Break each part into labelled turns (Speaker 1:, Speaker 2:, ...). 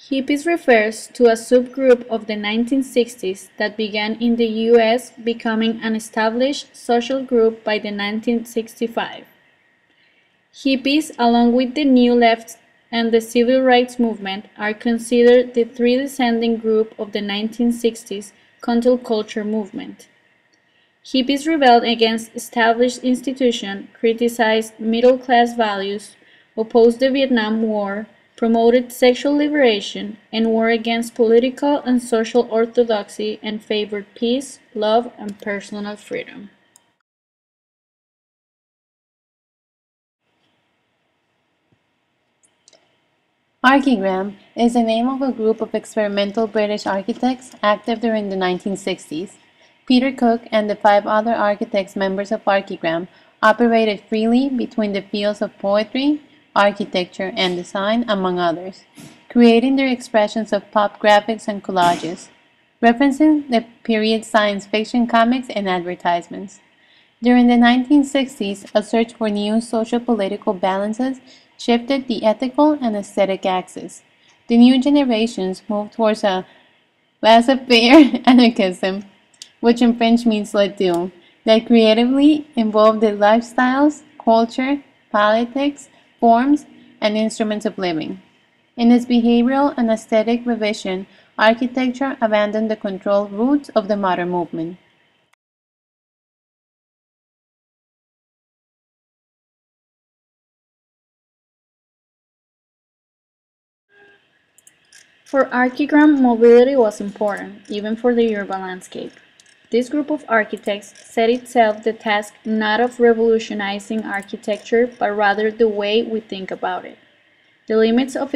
Speaker 1: Hippies refers to a subgroup of the 1960s that began in the U.S., becoming an established social group by the 1965. Hippies, along with the New Left and the Civil Rights Movement, are considered the three descending group of the 1960s counterculture movement. Hippies rebelled against established institutions, criticized middle-class values, opposed the Vietnam War, promoted sexual liberation, and war against political and social orthodoxy and favored peace, love, and personal freedom.
Speaker 2: Archigram is the name of a group of experimental British architects active during the 1960s. Peter Cook and the five other architects members of Archigram operated freely between the fields of poetry, architecture, and design, among others, creating their expressions of pop graphics and collages, referencing the period science fiction comics and advertisements. During the 1960s, a search for new social-political balances shifted the ethical and aesthetic axis. The new generations moved towards a laissez-faire anarchism, which in French means let do, that creatively involved the lifestyles, culture, politics, forms, and instruments of living. In its behavioral and aesthetic revision, architecture abandoned the controlled roots of the modern movement.
Speaker 1: For Archigram, mobility was important, even for the urban landscape. This group of architects set itself the task not of revolutionizing architecture, but rather the way we think about it. The limits of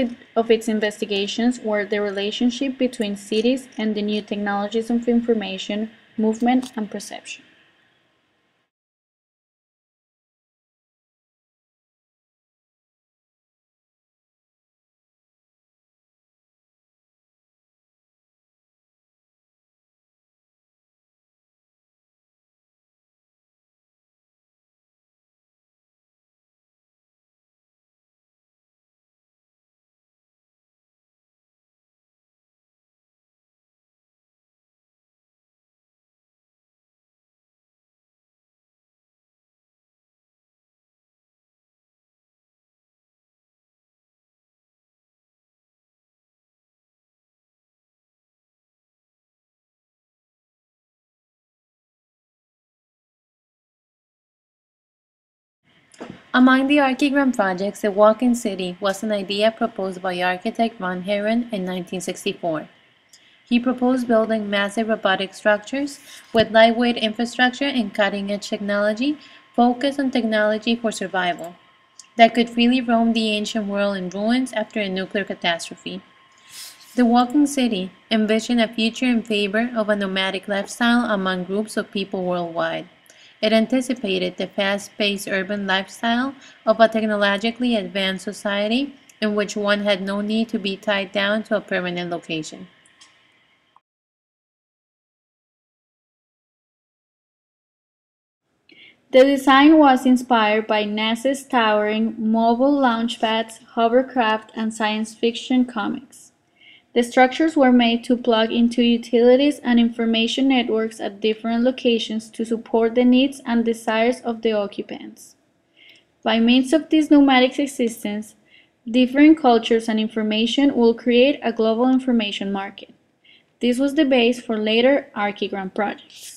Speaker 1: its investigations were the relationship between cities and the new technologies of information, movement, and perception.
Speaker 2: Among the Archigram projects, the walk-in city was an idea proposed by architect von Herren in 1964. He proposed building massive robotic structures with lightweight infrastructure and cutting-edge technology focused on technology for survival that could freely roam the ancient world in ruins after a nuclear catastrophe. The walking city envisioned a future in favor of a nomadic lifestyle among groups of people worldwide. It anticipated the fast-paced urban lifestyle of a technologically advanced society in which one had no need to be tied down to a permanent location.
Speaker 1: The design was inspired by NASA's towering mobile launchpads, hovercraft, and science fiction comics. The structures were made to plug into utilities and information networks at different locations to support the needs and desires of the occupants. By means of this nomadic existence, different cultures and information will create a global information market. This was the base for later Archigram projects.